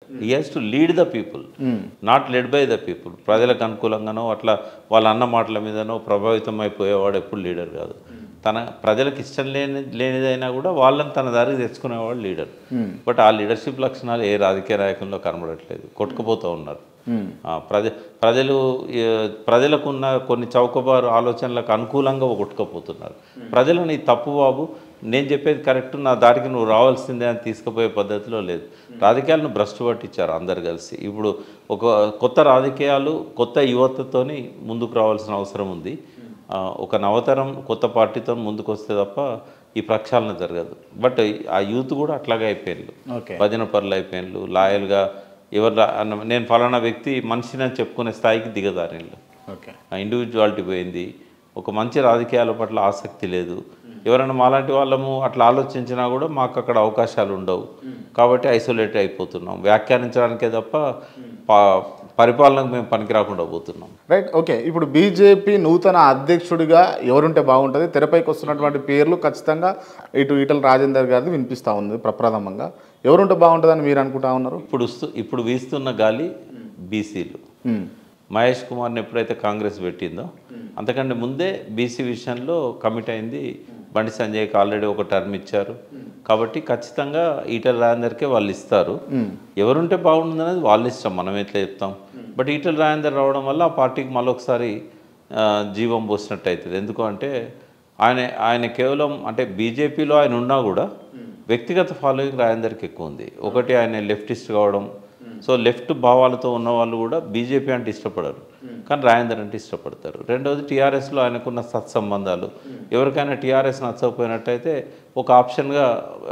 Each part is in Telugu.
He has to lead the people, not led by the people. ప్రజలకు అనుకూలంగానో అట్లా వాళ్ళ అన్న మాటల మీదనో ప్రభావితం అయిపోయేవాడు ఎప్పుడు లీడర్ కాదు. తన ప్రజలకు ఇష్టం లేనిదైనా కూడా వాళ్ళని తన దారికి తెచ్చుకునేవాడు లీడర్. బట్ ఆ లీడర్షిప్ లక్షణాలు ఏ రాజకీయ నాయకుల్లో కనబడట్లేదు, కొట్టుకుపోతూ ఉన్నారు. ప్రజలకున్న కొన్ని చౌకబారు ఆలోచనలకు అనుకూలంగా కొట్టుకుపోతున్నారు. ప్రజలను ఈ తప్పు బాబు, నేను చెప్పేది కరెక్ట్, నా దారికి నువ్వు రావాల్సిందే అని తీసుకుపోయే పద్ధతిలో లేదు. రాజకీయాలను భ్రష్టు పట్టించారు అందరు కలిసి. ఇప్పుడు ఒక కొత్త రాజకీయాలు కొత్త యువతతోని ముందుకు రావాల్సిన అవసరం ఉంది. ఒక నవతరం కొత్త పార్టీతో ముందుకు వస్తే తప్ప ఈ ప్రక్షాళన జరగదు. బట్ ఆ యూత్ కూడా అట్లాగే అయిపోయినారు, భజన పరులు అయిపోయినారు, లాయల్గా ఎవరు నేను ఫలానా వ్యక్తి మనిషిని అని చెప్పుకునే స్థాయికి దిగదారిళ్ళు. ఇండివిజువాలిటీ పోయింది, ఒక మంచి రాజకీయాల పట్ల ఆసక్తి లేదు. ఎవరైనా మాలాంటి వాళ్ళము అట్లా ఆలోచించినా కూడా మాకు అక్కడ అవకాశాలు ఉండవు కాబట్టి ఐసోలేట్ అయిపోతున్నాం. వ్యాఖ్యానించడానికే తప్ప పరిపాలనకు మేము పనికి రాకుండా పోతున్నాం. Right, okay. ఇప్పుడు బీజేపీ నూతన అధ్యక్షుడిగా ఎవరుంటే బాగుంటుంది? తెరపైకి వస్తున్నటువంటి పేర్లు ఖచ్చితంగా ఇటు ఈటల రాజేందర్ గారిది వినిపిస్తూ ఉంది ప్రప్రథమంగా. ఎవరుంటే బాగుంటుందని మీరు అనుకుంటా ఉన్నారు? ఇప్పుడు వీస్తున్న గాలి బీసీలు. మహేష్ కుమార్ని ఎప్పుడైతే కాంగ్రెస్ పెట్టిందో అంతకంటే ముందే బీసీ విషయంలో కమిట్ అయింది బండి సంజయ్కి. ఆల్రెడీ ఒక టర్మ్ ఇచ్చారు కాబట్టి ఖచ్చితంగా ఈటల రాజేందర్కే వాళ్ళు ఇస్తారు. ఎవరుంటే బాగుంటుంది అనేది వాళ్ళ ఇష్టం, మనం ఎట్లా చెప్తాం. బట్ ఈటల రాజేందర్ రావడం వల్ల ఆ పార్టీకి మళ్ళొకసారి జీవం పోసినట్టు అవుతుంది. ఎందుకంటే ఆయన కేవలం అంటే బీజేపీలో ఆయన ఉన్నా కూడా వ్యక్తిగత ఫాలోయింగ్ రాజేందర్కి ఎక్కువ ఉంది. ఒకటి ఆయన లెఫ్టిస్ట్ కావడం, సో లెఫ్ట్ భావాలతో ఉన్న వాళ్ళు కూడా బీజేపీ అంటే ఇష్టపడరు కానీ రాజేందర్ అంటే ఇష్టపడతారు. రెండవది టీఆర్ఎస్లో ఆయనకున్న సత్సంబంధాలు. ఎవరికైనా టీఆర్ఎస్ నచ్చకపోయినట్టయితే ఒక ఆప్షన్గా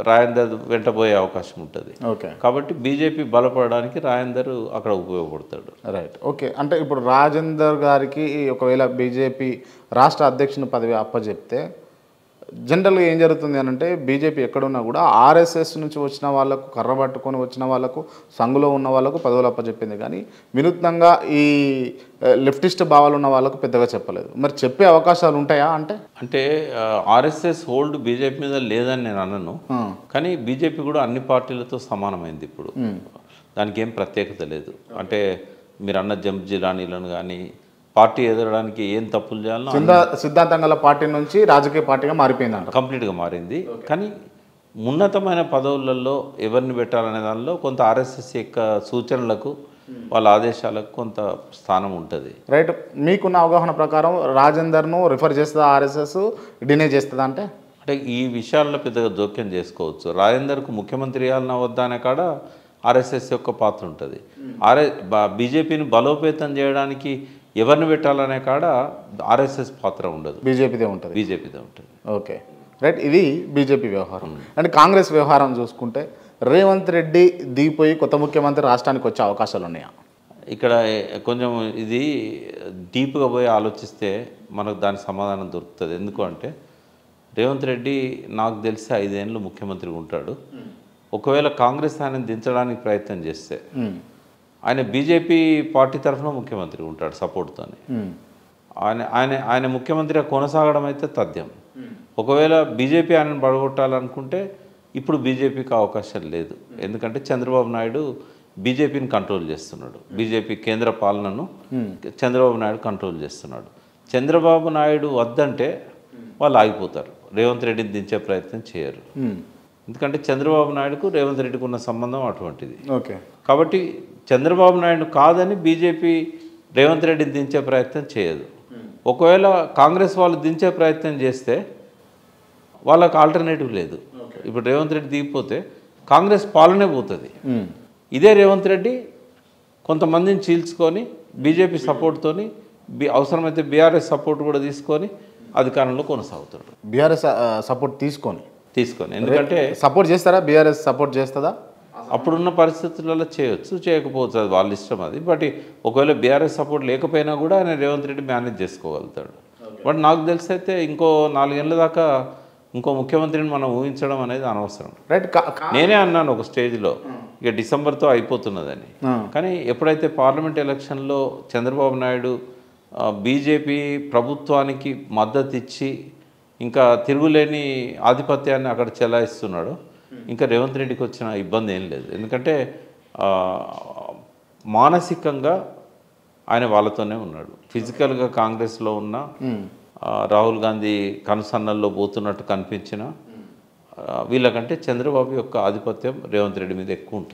రాజేందర్ వెంటపోయే అవకాశం ఉంటుంది. కాబట్టి బీజేపీ బలపడడానికి రాజేందర్ అక్కడ ఉపయోగపడతాడు. Right, okay. అంటే ఇప్పుడు రాజేందర్ గారికి ఒకవేళ బీజేపీ రాష్ట్ర అధ్యక్షుని పదవి అప్పచెప్తే జనరల్గా ఏం జరుగుతుంది అని అంటే బీజేపీ ఎక్కడున్నా కూడా ఆర్ఎస్ఎస్ నుంచి వచ్చిన వాళ్ళకు, కర్ర పట్టుకొని వచ్చిన వాళ్ళకు, సంఘులో ఉన్న వాళ్ళకు పదవులు అప్పచెప్పింది కానీ వినూత్నంగా ఈ లెఫ్టిస్ట్ భావాలు ఉన్న వాళ్ళకు పెద్దగా చెప్పలేదు. మరి చెప్పే అవకాశాలు ఉంటాయా? అంటే ఆర్ఎస్ఎస్ హోల్డ్ బీజేపీ మీద లేదని నేను అనను, కానీ బీజేపీ కూడా అన్ని పార్టీలతో సమానమైంది ఇప్పుడు. దానికి ఏం ప్రత్యేకత లేదు. అంటే మీరు అన్న జంప్ జిలానీలను కానీ పార్టీ ఎదగడానికి ఏం తప్పులు చేయాలో సిద్ధాంతం గల పార్టీ నుంచి రాజకీయ పార్టీగా మారిపోయింది, కంప్లీట్గా మారింది. కానీ ఉన్నతమైన పదవులలో ఎవరిని పెట్టాలనే దానిలో కొంత ఆర్ఎస్ఎస్ యొక్క సూచనలకు వాళ్ళ ఆదేశాలకు కొంత స్థానం ఉంటుంది. రైట్, మీకున్న అవగాహన ప్రకారం రాజేందర్ను రిఫర్ చేస్తుందా ఆర్ఎస్ఎస్, డినే చేస్తుందా? అంటే ఈ విషయాల్లో పెద్దగా జోక్యం చేసుకోవచ్చు. రాజేందర్కు ముఖ్యమంత్రి చేయాలన్నా వద్దా అనే కాడ ఆర్ఎస్ఎస్ యొక్క పాత్ర ఉంటుంది. బీజేపీని బలోపేతం చేయడానికి ఎవరిని పెట్టాలనే కాడ ఆర్ఎస్ఎస్ పాత్ర ఉండదు, బీజేపీదే ఉంటుంది. Okay, right. ఇది బీజేపీ వ్యవహారం. అండ్ కాంగ్రెస్ వ్యవహారం చూసుకుంటే రేవంత్ రెడ్డి దిగిపోయి కొత్త ముఖ్యమంత్రి రాష్ట్రానికి వచ్చే అవకాశాలు ఉన్నాయా? ఇక్కడ కొంచెం ఇది డీప్గా పోయి ఆలోచిస్తే మనకు దానికి సమాధానం దొరుకుతుంది. ఎందుకు అంటే రేవంత్ రెడ్డి నాకు తెలిసి 5 ఏళ్ళు ముఖ్యమంత్రిగా ఉంటాడు. ఒకవేళ కాంగ్రెస్ ఆయన దించడానికి ప్రయత్నం చేస్తే ఆయన బీజేపీ పార్టీ తరఫున ముఖ్యమంత్రి ఉంటాడు సపోర్ట్తోని. ఆయన ముఖ్యమంత్రిగా కొనసాగడం అయితే తథ్యం. ఒకవేళ బీజేపీ ఆయనను పడగొట్టాలనుకుంటే ఇప్పుడు బీజేపీకి అవకాశం లేదు. ఎందుకంటే చంద్రబాబు నాయుడు బీజేపీని కంట్రోల్ చేస్తున్నాడు, బీజేపీ కేంద్ర పాలనను చంద్రబాబు నాయుడు కంట్రోల్ చేస్తున్నాడు. చంద్రబాబు నాయుడు వద్దంటే వాళ్ళు ఆగిపోతారు, రేవంత్ రెడ్డిని దించే ప్రయత్నం చేయరు. ఎందుకంటే చంద్రబాబు నాయుడుకు రేవంత్ రెడ్డికి ఉన్న సంబంధం అటువంటిది. కాబట్టి చంద్రబాబు నాయుడు కాదని బీజేపీ రేవంత్ రెడ్డిని దించే ప్రయత్నం చేయదు. ఒకవేళ కాంగ్రెస్ వాళ్ళు దించే ప్రయత్నం చేస్తే వాళ్ళకు ఆల్టర్నేటివ్ లేదు. ఇప్పుడు రేవంత్ రెడ్డి దిగిపోతే కాంగ్రెస్ పాలనే పోతుంది. ఇదే రేవంత్ రెడ్డి కొంతమందిని చీల్చుకొని బీజేపీ సపోర్ట్తోని అవసరమైతే బీఆర్ఎస్ సపోర్ట్ కూడా తీసుకొని అధికారంలో కొనసాగుతాడు. బీఆర్ఎస్ సపోర్ట్ తీసుకొని ఎందుకంటే సపోర్ట్ చేస్తారా? బీఆర్ఎస్ సపోర్ట్ చేస్తుందా? అప్పుడున్న పరిస్థితులలో చేయొచ్చు, చేయకపోవచ్చు, అది వాళ్ళ ఇష్టం అది. బట్ ఒకవేళ బీఆర్ఎస్ సపోర్ట్ లేకపోయినా కూడా ఆయన రేవంత్ రెడ్డి మేనేజ్ చేసుకోగలుగుతాడు. బట్ నాకు తెలిసి అయితే ఇంకో 4 ఏళ్ళ దాకా ఇంకో ముఖ్యమంత్రిని మనం ఊహించడం అనేది అనవసరం. నేనే అన్నాను ఒక స్టేజ్లో ఇక డిసెంబర్తో అయిపోతున్నదని. కానీ ఎప్పుడైతే పార్లమెంట్ ఎలక్షన్లో చంద్రబాబు నాయుడు బీజేపీ ప్రభుత్వానికి మద్దతు ఇచ్చి ఇంకా తిరుగులేని ఆధిపత్యాన్ని అక్కడ చెలాయిస్తున్నాడు, ఇంకా రేవంత్ రెడ్డికి వచ్చిన ఇబ్బంది ఏం లేదు. ఎందుకంటే మానసికంగా ఆయన వాళ్ళతోనే ఉన్నాడు. ఫిజికల్గా కాంగ్రెస్లో ఉన్న రాహుల్ గాంధీ కనుసన్నల్లో పోతున్నట్టు కనిపించిన వీళ్ళకంటే చంద్రబాబు యొక్క ఆధిపత్యం రేవంత్ రెడ్డి మీద ఎక్కువ ఉంటుంది.